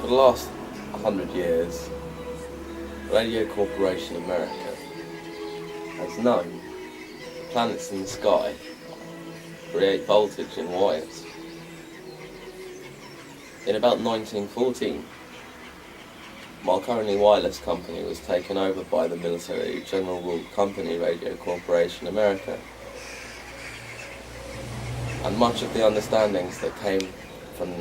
For the last 100 years, Radio Corporation America has known planets in the sky create voltage in wires. In about 1914, Marconi Wireless Company was taken over by the military general company Radio Corporation America, and much of the understandings that came from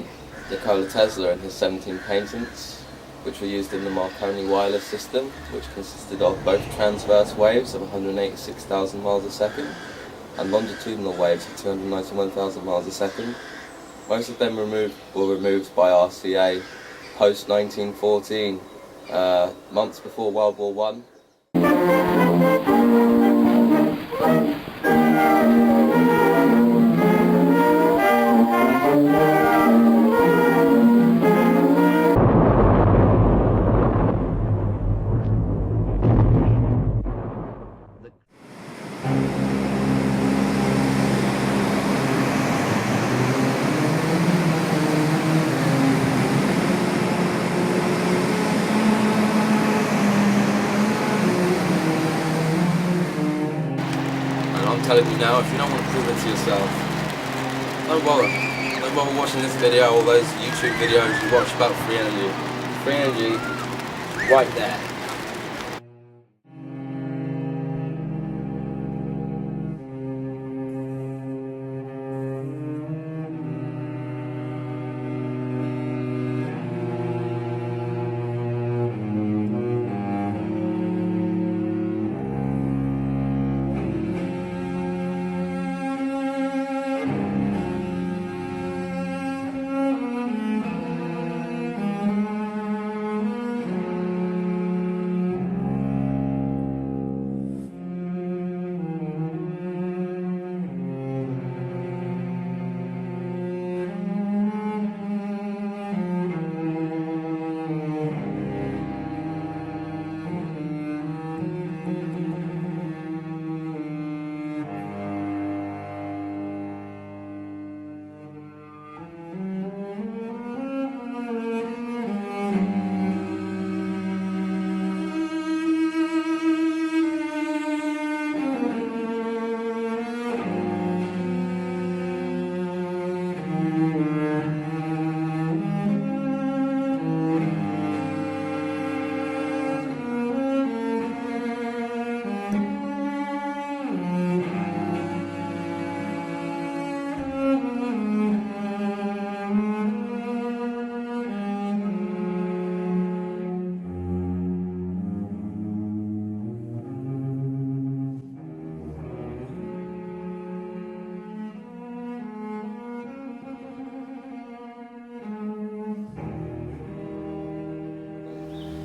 Nikola Tesla and his 17 patents, which were used in the Marconi wireless system, which consisted of both transverse waves of 186,000 miles a second and longitudinal waves of 291,000 miles a second. Most of them were removed by RCA post-1914, months before World War I. I'm telling you now, if you don't want to prove it to yourself, don't bother. Don't bother watching this video or those YouTube videos you watch about free energy. Free energy, right there.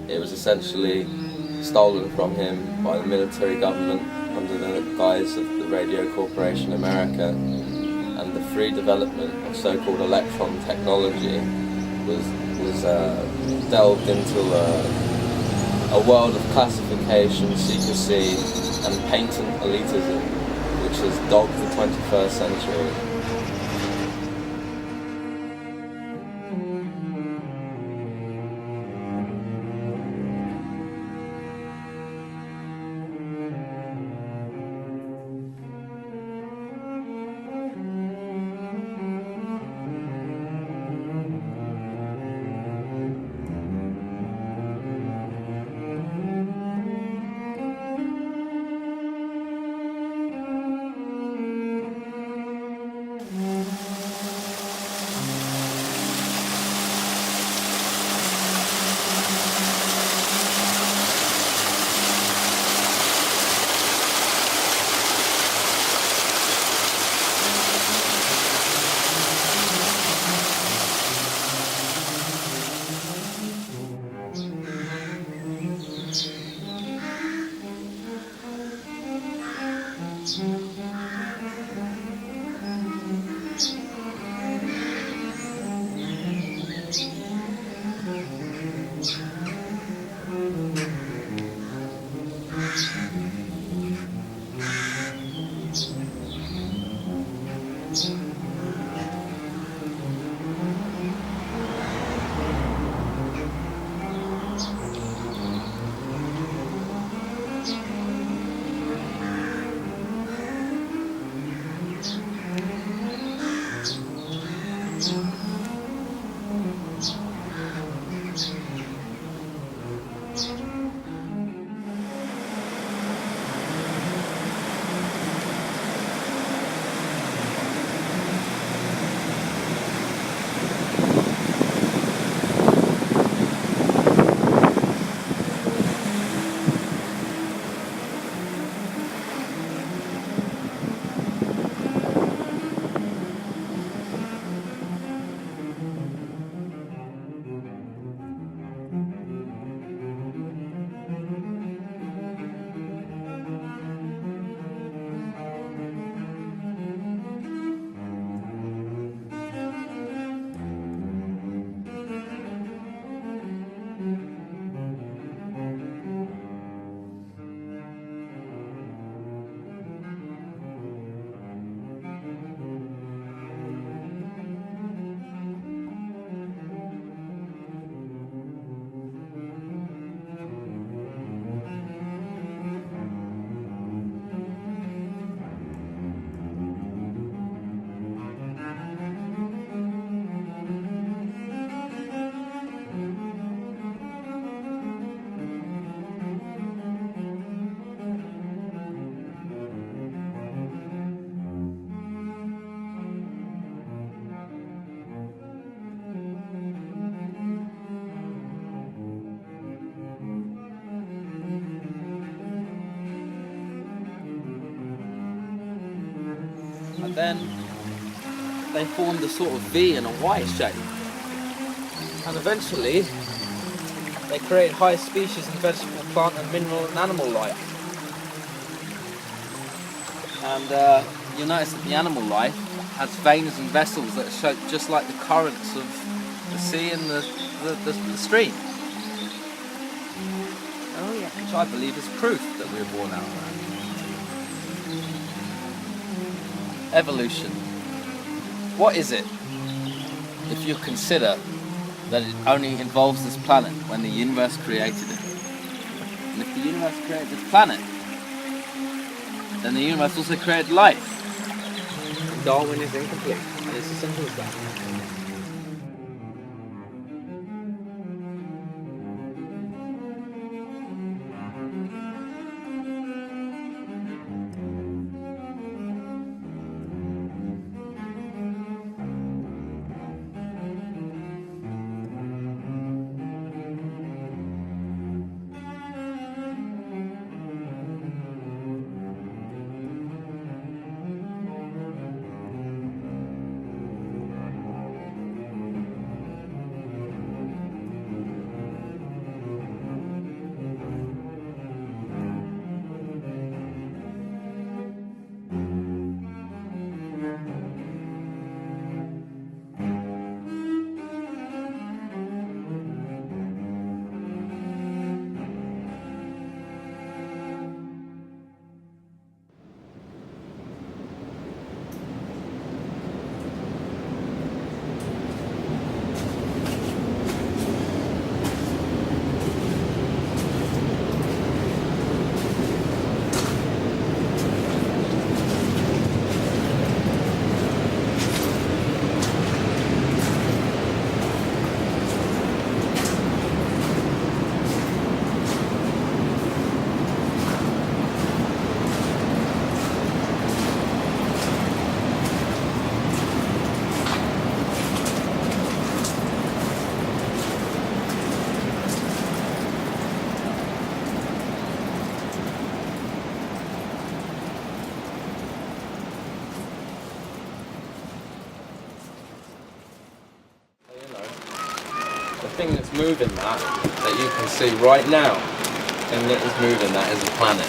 It was essentially stolen from him by the military government under the guise of the Radio Corporation America, and the free development of so-called electron technology was delved into a world of classification, secrecy and patent elitism which has dogged the 21st century. and then they formed a sort of V and a Y shape. And eventually, they created highest species in vegetable, plant and mineral and animal life. And you'll notice that the animal life has veins and vessels that are shaped just like the currents of the sea and the stream. Oh yeah. Which I believe is proof that we were born out of that. Evolution. What is it? If you consider that it only involves this planet when the universe created it. And if the universe created this planet, then the universe also created life. Darwin is incomplete, and it's as simple as that. The thing that's moving that you can see right now, the thing that is moving that is a planet.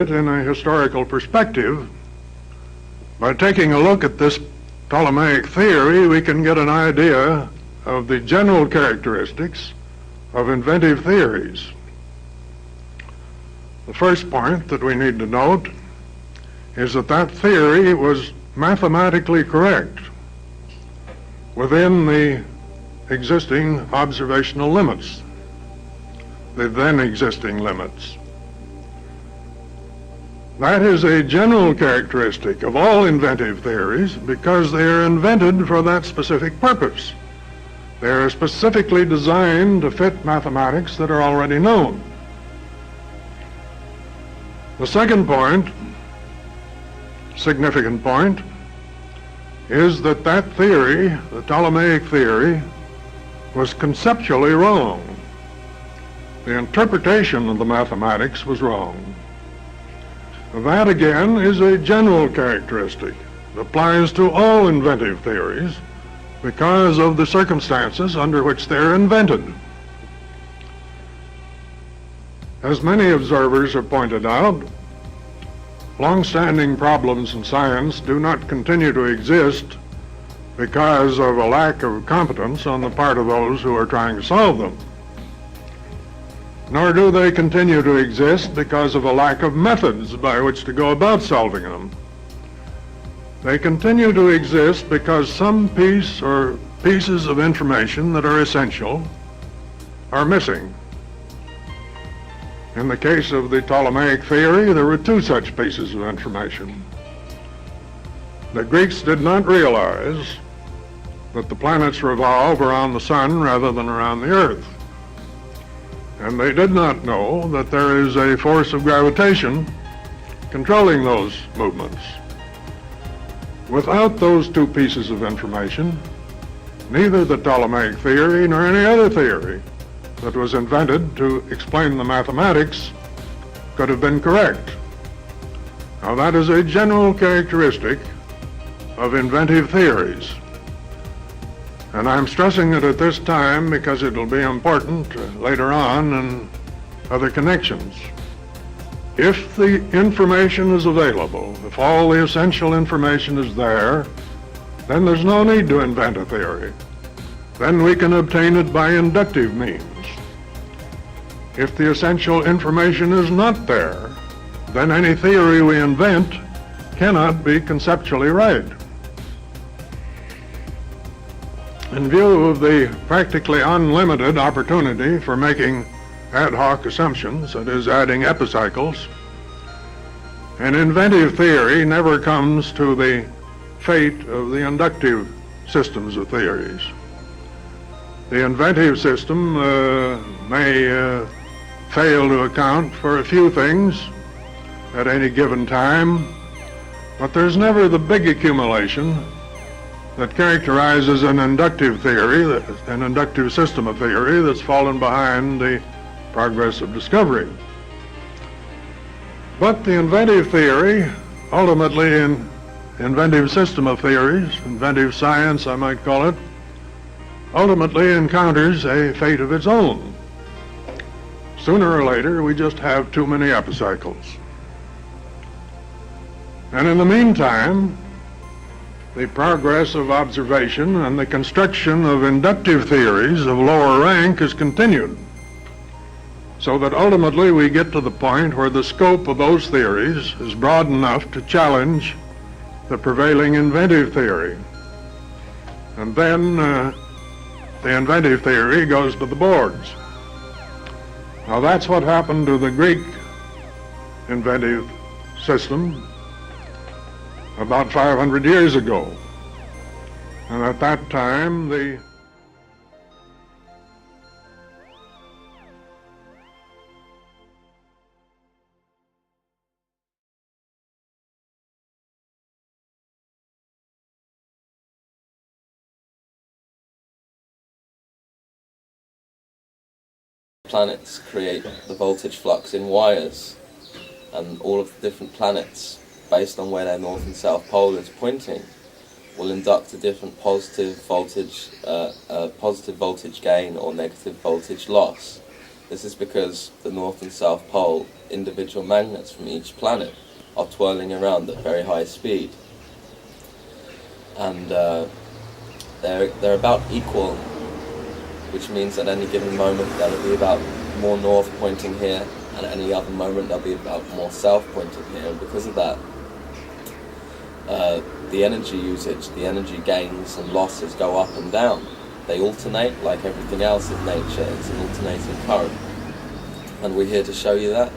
In a historical perspective, by taking a look at this Ptolemaic theory, we can get an idea of the general characteristics of inventive theories. The first point that we need to note is that that theory was mathematically correct within the existing observational limits, the then existing limits. That is a general characteristic of all inventive theories because they are invented for that specific purpose. They are specifically designed to fit mathematics that are already known. The second point, significant point, is that that theory, the Ptolemaic theory, was conceptually wrong. The interpretation of the mathematics was wrong. That, again, is a general characteristic. It applies to all inventive theories because of the circumstances under which they're invented. As many observers have pointed out, long-standing problems in science do not continue to exist because of a lack of competence on the part of those who are trying to solve them. Nor do they continue to exist because of a lack of methods by which to go about solving them. They continue to exist because some piece or pieces of information that are essential are missing. In the case of the Ptolemaic theory, there were two such pieces of information. The Greeks did not realize that the planets revolve around the sun rather than around the earth. And they did not know that there is a force of gravitation controlling those movements. Without those two pieces of information, neither the Ptolemaic theory nor any other theory that was invented to explain the mathematics could have been correct. Now, that is a general characteristic of inventive theories. And I'm stressing it at this time because it will be important later on in other connections. If the information is available, if all the essential information is there, then there's no need to invent a theory. Then we can obtain it by inductive means. If the essential information is not there, then any theory we invent cannot be conceptually right. In view of the practically unlimited opportunity for making ad hoc assumptions, that is, adding epicycles, an inventive theory never comes to the fate of the inductive systems of theories. The inventive system may fail to account for a few things at any given time, but there's never the big accumulation that characterizes an inductive theory, an inductive system of theory that's fallen behind the progress of discovery. But the inventive theory, ultimately an inventive system of theories, inventive science I might call it, ultimately encounters a fate of its own. Sooner or later, we just have too many epicycles. And in the meantime, the progress of observation and the construction of inductive theories of lower rank is continued, so that ultimately we get to the point where the scope of those theories is broad enough to challenge the prevailing inventive theory. And then the inventive theory goes to the boards. Now, that's what happened to the Greek inventive system about 500 years ago. And at that time, the planets create the voltage flux in wires, and all of the different planets, based on where their north and south pole is pointing, will induct a different positive voltage gain or negative voltage loss. This is because the north and south pole individual magnets from each planet are twirling around at very high speed, and they're about equal, which means at any given moment there'll be about more north pointing here, and at any other moment there'll be about more south pointing here. And because of that, the energy usage, the energy gains and losses go up and down. They alternate like everything else in nature. It's an alternating current. And we're here to show you that.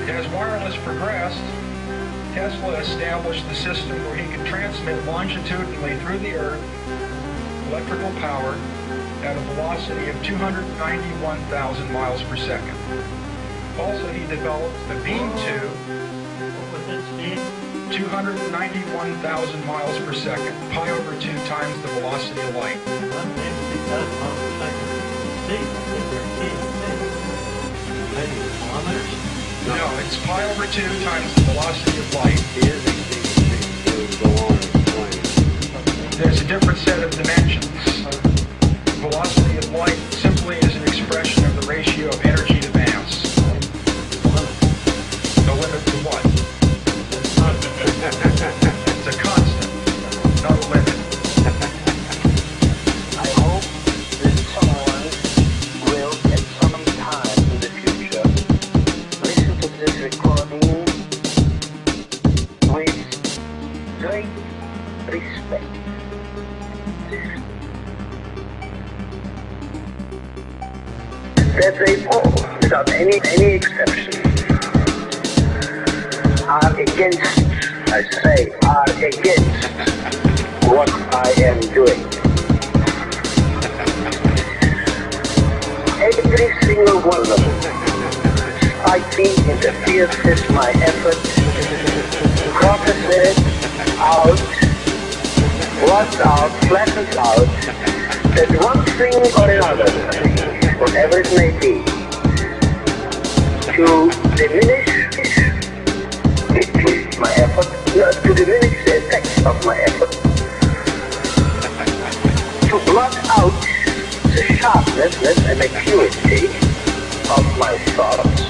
As wireless progressed, Tesla established the system where he could transmit longitudinally through the Earth electrical power at a velocity of 291,000 miles per second. Also, he developed a beam tube, 291,000 miles per second, pi over 2 times the velocity of light. No, it's pi over 2 times the velocity of light. There's a different set of dimensions. Velocity of light simply is an expression of the ratio of energy to mass. The limit to what? It's a constant. In other great respect. That they all, without any exception, are against, I say, are against what I am doing. Every single one of them slightly interferes with my effort, crosses it out, blots out, flattens out, that one thing or another, whatever it may be, to diminish my effort, to diminish the effects of my effort, to blot out the sharpness and acuity of my thoughts,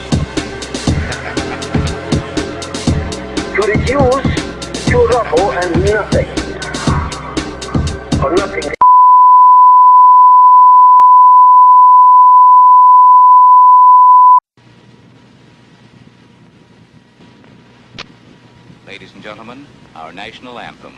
to reduce to rubble and nothing, or nothing. Ladies and gentlemen, our national anthem.